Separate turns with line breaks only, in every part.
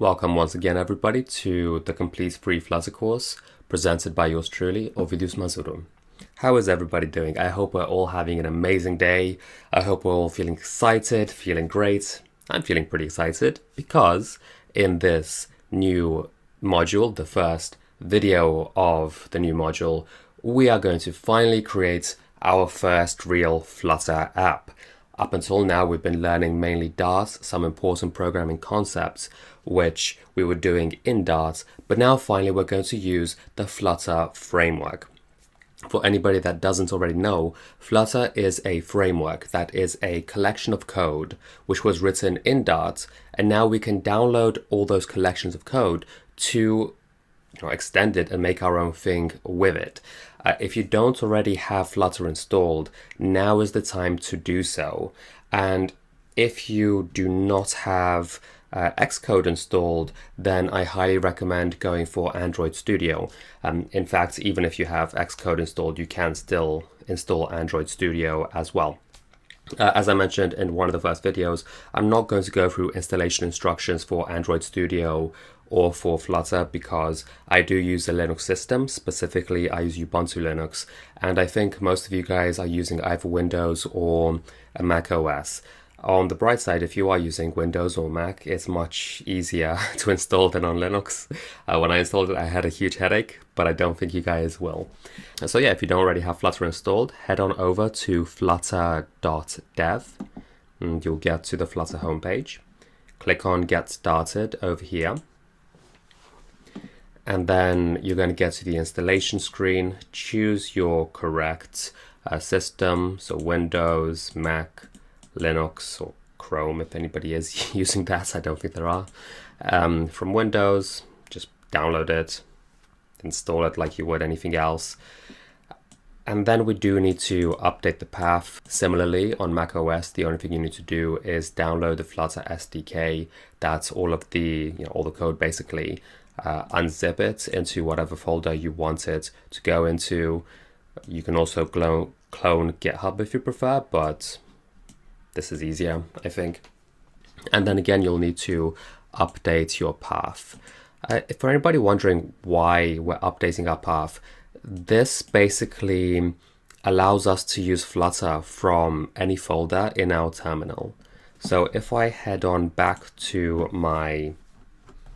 Welcome once again everybody to the complete free Flutter course presented by yours truly, Ovidius Mazuru. How is everybody doing? I hope we're all having an amazing day. I hope we're all feeling excited, feeling great. I'm feeling pretty excited because in this new module, the first video of the new module, we are going to finally create our first real Flutter app. Up until now, we've been learning mainly Dart, some important programming concepts, which we were doing in Dart, but now finally we're going to use the Flutter framework. For anybody that doesn't already know, Flutter is a framework that is a collection of code which was written in Dart, and now we can download all those collections of code to extend it and make our own thing with it. If you don't already have Flutter installed, now is the time to do so. And if you do not have Xcode installed, then I highly recommend going for Android Studio. In fact, even if you have Xcode installed, you can still install Android Studio as well. As I mentioned in one of the first videos, I'm not going to go through installation instructions for Android Studio or for Flutter because I do use a Linux system. Specifically, I use Ubuntu Linux, and I think most of you guys are using either Windows or a Mac OS. On the bright side, if you are using Windows or Mac, it's much easier to install than on Linux. When I installed it, I had a huge headache, but I don't think you guys will. So yeah, if you don't already have Flutter installed, head on over to flutter.dev and you'll get to the Flutter homepage. Click on Get Started over here. And then you're going to get to the installation screen. Choose your correct system, so Windows, Mac, Linux, or Chrome if anybody is using that. I don't think there are. From Windows, just download it, install it like you would anything else. And then we do need to update the path. Similarly, on Mac OS, the only thing you need to do is download the Flutter SDK. That's all of the, all the code basically. Unzip it into whatever folder you want it to go into. You can also clone GitHub if you prefer, but this is easier, I think. And then again, you'll need to update your path. For anybody wondering why we're updating our path, this basically allows us to use Flutter from any folder in our terminal. So if I head on back to my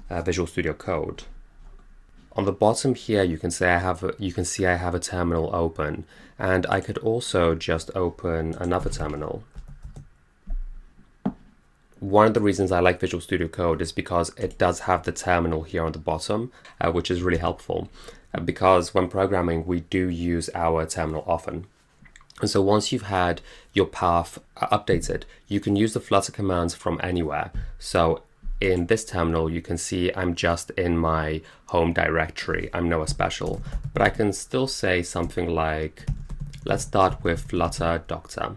Visual Studio Code, on the bottom here you can see I have a terminal open, and I could also just open another terminal. One of the reasons I like Visual Studio Code is because it does have the terminal here on the bottom, which is really helpful because when programming we do use our terminal often. And so once you've had your path updated, you can use the Flutter commands from anywhere. So in this terminal, you can see I'm just in my home directory. I'm nowhere special, but I can still say something like, let's start with Flutter Doctor.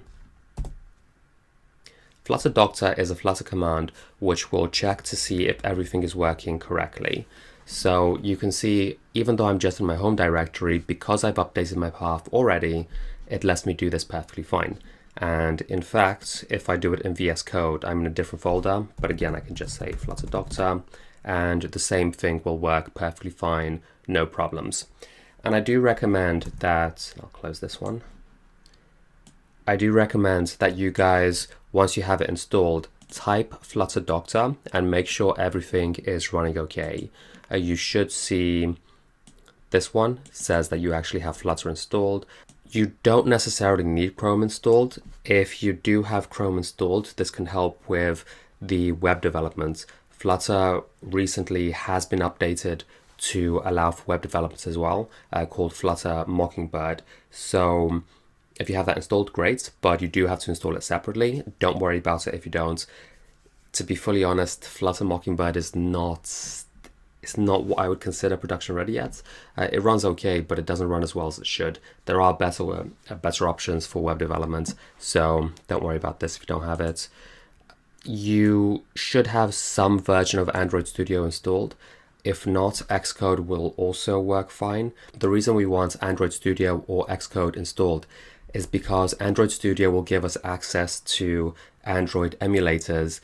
Flutter Doctor is a Flutter command which will check to see if everything is working correctly. So you can see, even though I'm just in my home directory, because I've updated my path already, it lets me do this perfectly fine. And in fact, if I do it in VS Code, I'm in a different folder, but again, I can just say Flutter Doctor, and the same thing will work perfectly fine, no problems. And I do recommend that, I'll close this one. I do recommend that you guys, once you have it installed, type Flutter Doctor and make sure everything is running okay. You should see this one says that you actually have Flutter installed. You don't necessarily need Chrome installed. If you do have Chrome installed, this can help with the web development. Flutter recently has been updated to allow for web development as well, called Flutter Mockingbird. So if you have that installed, great, but you do have to install it separately. Don't worry about it if you don't. To be fully honest, Flutter Mockingbird is not what I would consider production ready yet. It runs okay, but it doesn't run as well as it should. There are better options for web development, so don't worry about this if you don't have it. You should have some version of Android Studio installed. If not, Xcode will also work fine. The reason we want Android Studio or Xcode installed is because Android Studio will give us access to Android emulators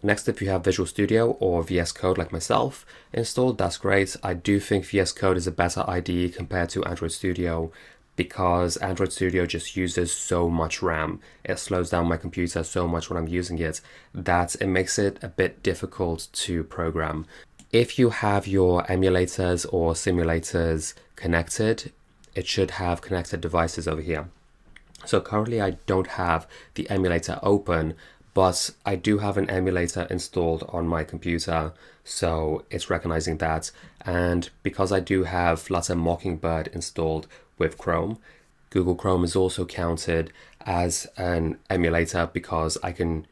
Next, if you have Visual Studio or VS Code like myself installed, that's great. I do think VS Code is a better IDE compared to Android Studio because Android Studio just uses so much RAM. It slows down my computer so much when I'm using it that it makes it a bit difficult to program. If you have your emulators or simulators connected, it should have connected devices over here. So currently I don't have the emulator open, but I do have an emulator installed on my computer, so it's recognizing that. And because I do have Flutter Mockingbird installed with Chrome, Google Chrome is also counted as an emulator because I can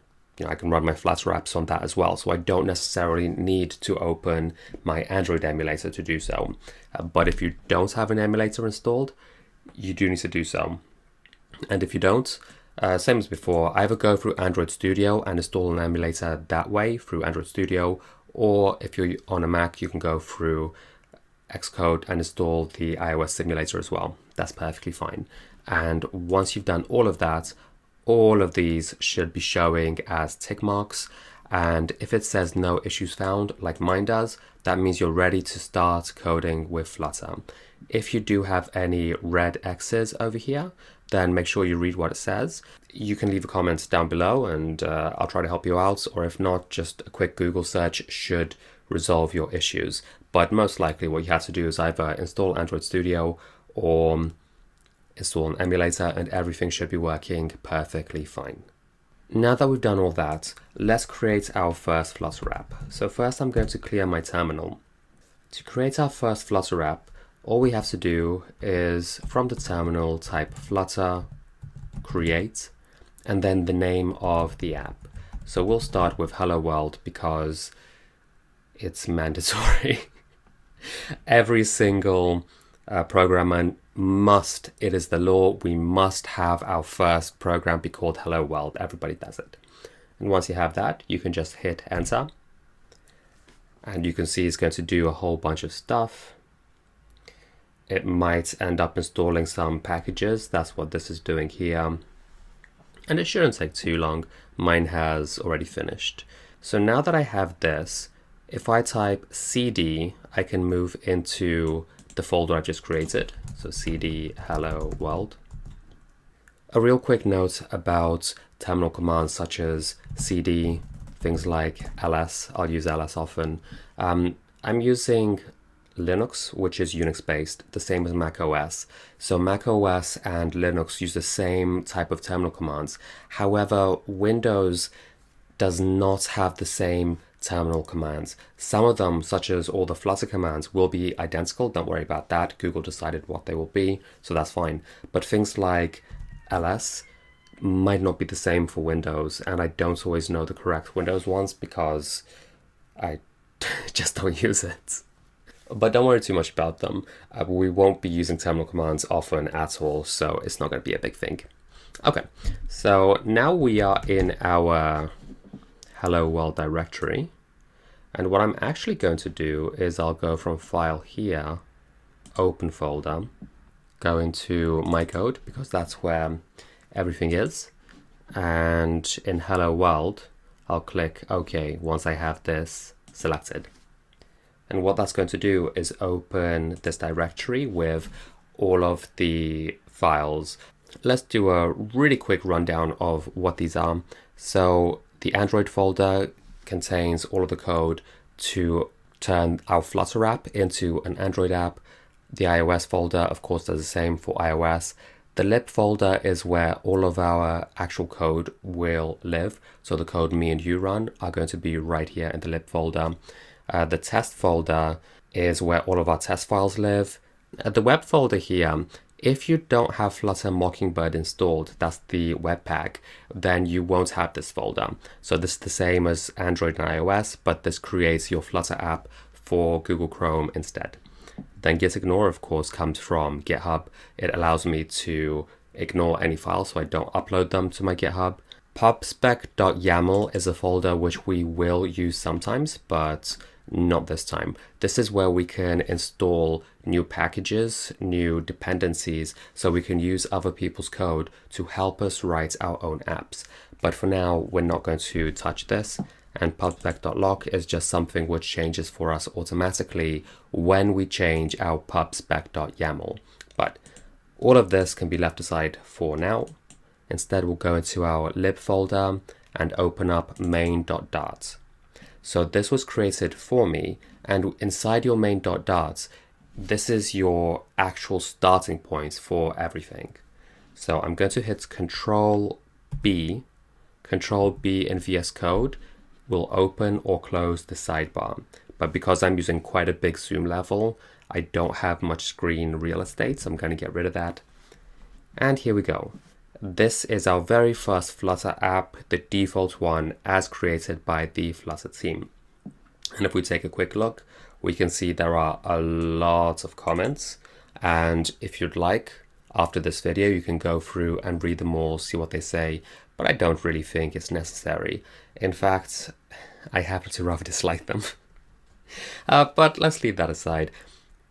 run my Flutter apps on that as well. So I don't necessarily need to open my Android emulator to do so. But if you don't have an emulator installed, you do need to do so. And if you don't, same as before, either go through Android Studio and install an emulator that way through Android Studio, or if you're on a Mac, you can go through Xcode and install the iOS simulator as well. That's perfectly fine. And once you've done all of that, all of these should be showing as tick marks. And if it says no issues found, like mine does, that means you're ready to start coding with Flutter. If you do have any red X's over here, then make sure you read what it says. You can leave a comment down below and I'll try to help you out. Or if not, just a quick Google search should resolve your issues. But most likely what you have to do is either install Android Studio or install an emulator and everything should be working perfectly fine. Now that we've done all that, let's create our first Flutter app. So first I'm going to clear my terminal. To create our first Flutter app, all we have to do is from the terminal type Flutter create and then the name of the app. So we'll start with Hello World because it's mandatory. Every single programmer must, it is the law, we must have our first program be called Hello World. Everybody does it. And once you have that, you can just hit enter. And you can see it's going to do a whole bunch of stuff. It might end up installing some packages. That's what this is doing here. And it shouldn't take too long. Mine has already finished. So now that I have this, if I type cd, I can move into the folder I just created. So cd hello world. A real quick note about terminal commands such as cd, things like ls. I'll use ls often. I'm using Linux, which is Unix based, the same as Mac OS. So Mac OS and Linux use the same type of terminal commands. However, Windows does not have the same terminal commands. Some of them, such as all the Flutter commands, will be identical. Don't worry about that. Google decided what they will be, so that's fine. But things like ls might not be the same for Windows, and I don't always know the correct Windows ones because I just don't use it. But don't worry too much about them. We won't be using terminal commands often at all, so it's not going to be a big thing. Okay, so now we are in our Hello World directory. And what I'm actually going to do is I'll go from File here, Open Folder, go into My Code, because that's where everything is. And in Hello World, I'll click OK once I have this selected. And what that's going to do is open this directory with all of the files. Let's do a really quick rundown of what these are. So the Android folder contains all of the code to turn our Flutter app into an Android app. The iOS folder, of course, does the same for iOS. The lib folder is where all of our actual code will live. So the code me and you run are going to be right here in the lib folder. The test folder is where all of our test files live. The web folder here, if you don't have Flutter Mockingbird installed, that's the webpack, then you won't have this folder. So this is the same as Android and iOS, but this creates your Flutter app for Google Chrome instead. Then gitignore, of course, comes from GitHub. It allows me to ignore any files so I don't upload them to my GitHub. pubspec.yaml is a folder which we will use sometimes, but not this time. This is where we can install new packages, new dependencies, so we can use other people's code to help us write our own apps. But for now, we're not going to touch this. and pubspec.lock is just something which changes for us automatically when we change our pubspec.yaml. But all of this can be left aside for now. Instead, we'll go into our lib folder and open up main.dart. So this was created for me, and inside your main.dart, this is your actual starting points for everything. So I'm going to hit Control B in VS Code will open or close the sidebar. But because I'm using quite a big zoom level, I don't have much screen real estate, so I'm going to get rid of that. And here we go. This is our very first Flutter app, the default one as created by the Flutter team. And if we take a quick look, we can see there are a lot of comments. And if you'd like, after this video, you can go through and read them all, see what they say. But I don't really think it's necessary. In fact, I happen to rather dislike them. But let's leave that aside.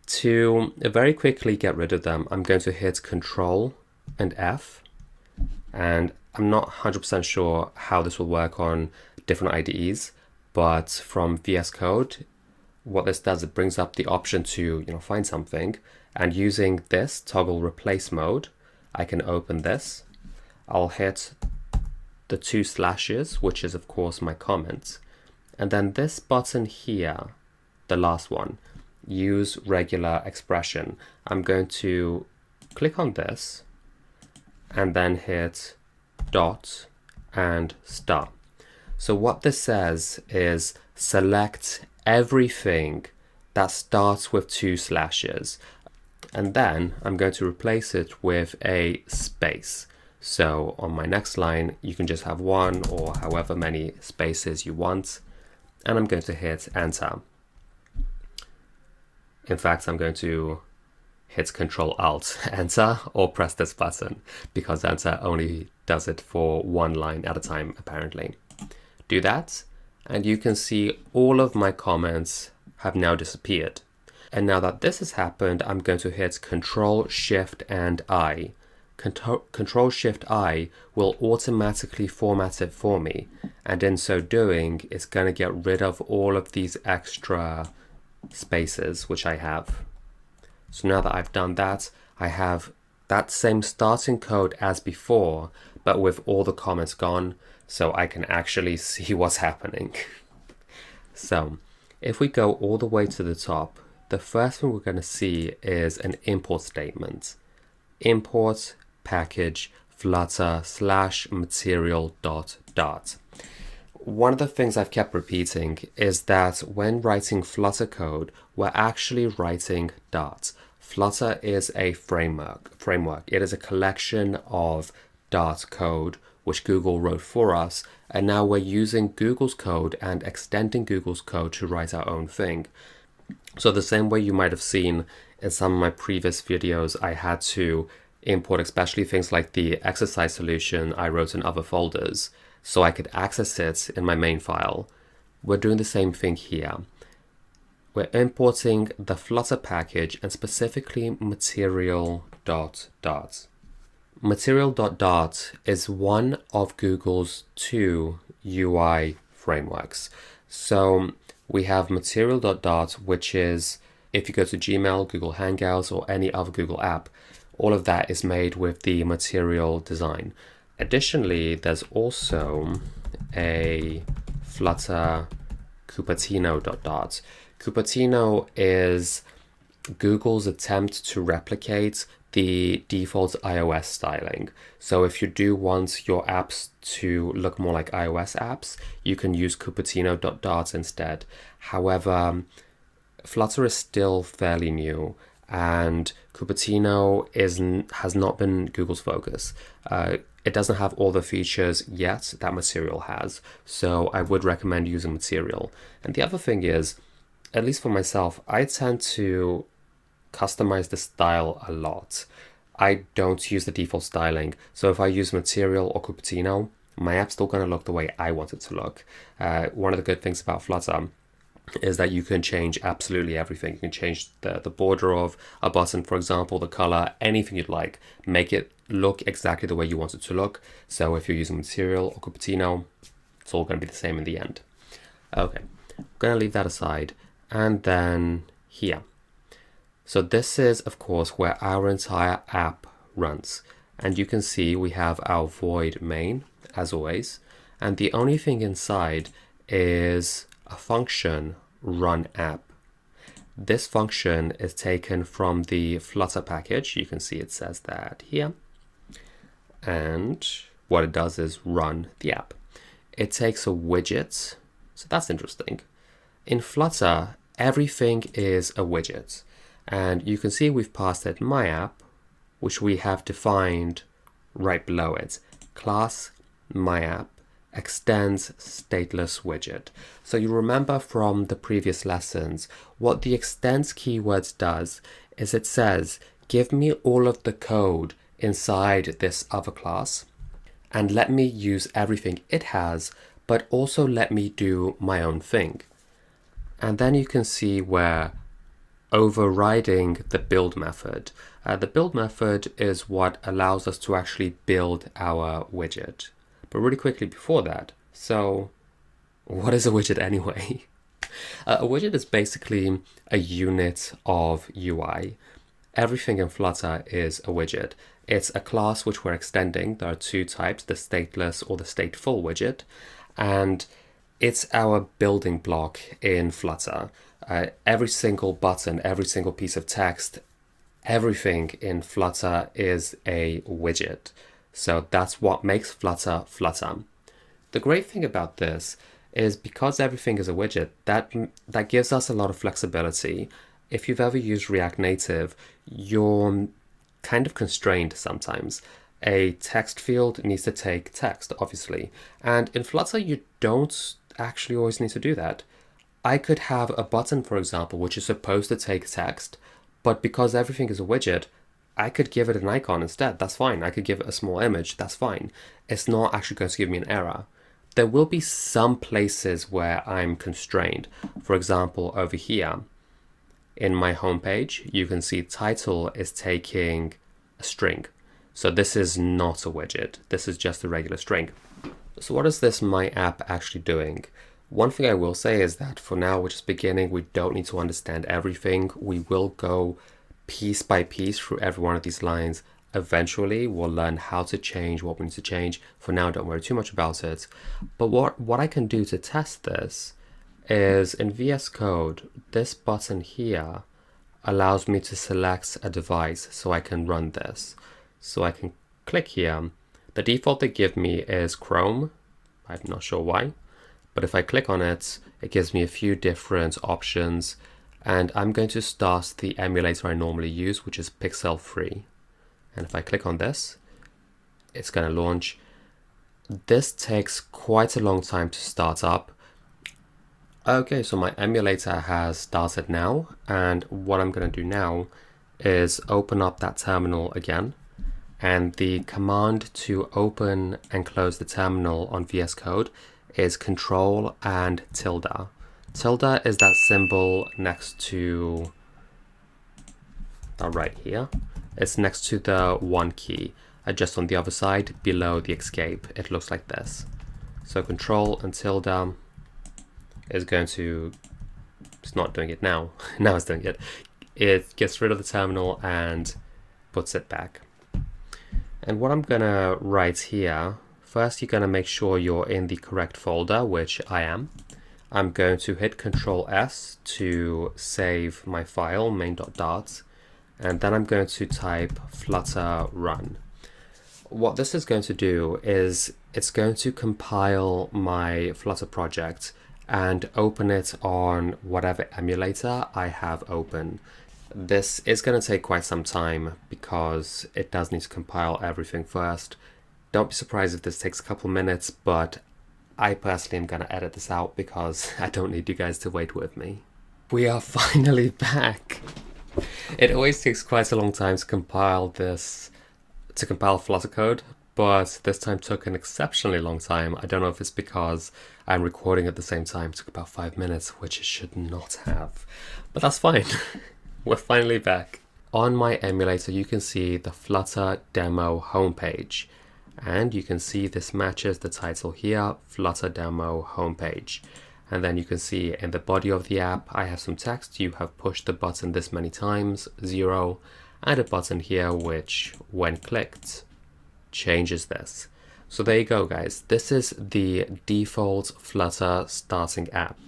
To very quickly get rid of them, I'm going to hit Control and F. And I'm not 100% sure how this will work on different IDEs, but from VS Code, what this does, it brings up the option to find something, and using this toggle replace mode, I can open this. I'll hit the 2 slashes, which is of course my comments, and then this button here, the last one, use regular expression. I'm going to click on this and then hit dot and star. So what this says is select everything that starts with 2 slashes, and then I'm going to replace it with a space. So on my next line, you can just have 1 or however many spaces you want, and I'm going to hit enter. In fact, I'm going to hit Control Alt enter or press this button, because enter only does it for 1 line at a time apparently. Do that, and you can see all of my comments have now disappeared. And now that this has happened, I'm going to hit Control Shift and I. Control Shift I will automatically format it for me, and in so doing, it's going to get rid of all of these extra spaces which I have. So now that I've done that, I have that same starting code as before, but with all the comments gone, so I can actually see what's happening. So if we go all the way to the top, the first thing we're going to see is an import statement. Import package flutter / material.dart. One of the things I've kept repeating is that when writing Flutter code, we're actually writing Dart. Flutter is a framework. It is a collection of Dart code which Google wrote for us, and now we're using Google's code and extending Google's code to write our own thing. So the same way you might have seen in some of my previous videos, I had to import especially things like the exercise solution I wrote in other folders so I could access it in my main file. We're doing the same thing here. We're importing the Flutter package and specifically material.dart. Material.dart is one of Google's 2 UI frameworks. So we have material.dart, which is, if you go to Gmail, Google Hangouts, or any other Google app, all of that is made with the material design. Additionally, there's also a Flutter Cupertino.dart. Cupertino is Google's attempt to replicate the default iOS styling. So if you do want your apps to look more like iOS apps, you can use Cupertino.dart instead. However, Flutter is still fairly new, and Cupertino has not been Google's focus. It doesn't have all the features yet that Material has, so I would recommend using Material. And the other thing is, at least for myself, I tend to customize the style a lot. I don't use the default styling, so if I use Material or Cupertino, my app's still going to look the way I want it to look. One of the good things about Flutter is that you can change absolutely everything. You can change the border of a button, for example, the color, anything you'd like. Make it look exactly the way you want it to look. So if you're using Material or Cupertino, it's all going to be the same in the end. Okay, I'm gonna leave that aside. And then here. So this is, of course, where our entire app runs. And you can see we have our void main, as always. And the only thing inside is a function run app. This function is taken from the Flutter package. You can see it says that here. And what it does is run the app. It takes a widget. So that's interesting. In Flutter, everything is a widget. And you can see we've passed it my app, which we have defined right below it. Class my app extends stateless widget. So you remember from the previous lessons, what the extends keyword does is it says, give me all of the code inside this other class and let me use everything it has, but also let me do my own thing. And then you can see where overriding the build method. The build method is what allows us to actually build our widget. But really quickly before that, so what is a widget anyway? A widget is basically a unit of UI. Everything in Flutter is a widget. It's a class which we're extending. There are two types, the stateless or the stateful widget. And it's our building block in Flutter. Every single button, every single piece of text, everything in Flutter is a widget. So that's what makes Flutter Flutter. The great thing about this is because everything is a widget, that gives us a lot of flexibility. If you've ever used React Native, you're kind of constrained sometimes. A text field needs to take text, obviously. And in Flutter, you don't actually always need to do that. I could have a button, for example, which is supposed to take text, but because everything is a widget, I could give it an icon instead. That's fine. I could give it a small image. That's fine. It's not actually going to give me an error. There will be some places where I'm constrained. For example, over here in my homepage, you can see title is taking a string. So this is not a widget. This is just a regular string. So what is this my app actually doing? One thing I will say is that for now, we're just beginning. We don't need to understand everything. We will go piece by piece through every one of these lines. Eventually, we'll learn how to change what we need to change. For now, don't worry too much about it. But what I can do to test this is in VS Code, this button here allows me to select a device so I can run this. So I can click here. The default they give me is Chrome. I'm not sure why. But if I click on it, it gives me a few different options. And I'm going to start the emulator I normally use, which is Pixel 3. And if I click on this, it's going to launch. This takes quite a long time to start up. Okay, so my emulator has started now. And what I'm going to do now is open up that terminal again. And the command to open and close the terminal on VS Code is Control and tilde. Tilde is that symbol next to, right here. It's next to the 1 key, just on the other side below the escape. It looks like this. So Control and tilde is going to, it's not doing it now. Now it's doing it. It gets rid of the terminal and puts it back. And what I'm gonna write here, first you're gonna make sure you're in the correct folder, which I am. I'm going to hit Control S to save my file, main.dart, and then I'm going to type flutter run. What this is going to do is it's going to compile my Flutter project and open it on whatever emulator I have open. This is going to take quite some time because it does need to compile everything first. Don't be surprised if this takes a couple minutes, but I personally am going to edit this out because I don't need you guys to wait with me. We are finally back. It always takes quite a long time to compile Flutter code, but this time took an exceptionally long time. I don't know if it's because I'm recording at the same time. It took about 5 minutes, which it should not have, but that's fine. We're finally back. On my emulator, you can see the Flutter demo homepage. And you can see this matches the title here, Flutter demo homepage. And then you can see in the body of the app, I have some text. You have pushed the button this many times, 0, and a button here, which when clicked, changes this. So there you go, guys. This is the default Flutter starting app.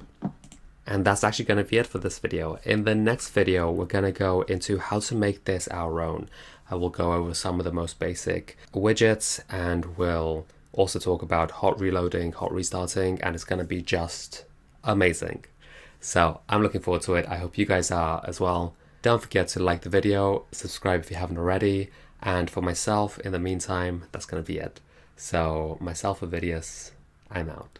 And that's actually going to be it for this video. In the next video, we're going to go into how to make this our own. I will go over some of the most basic widgets, and we'll also talk about hot reloading, hot restarting, and it's going to be just amazing. So I'm looking forward to it. I hope you guys are as well. Don't forget to like the video, subscribe if you haven't already, and for myself, in the meantime, that's going to be it. So myself, Ovidius, I'm out.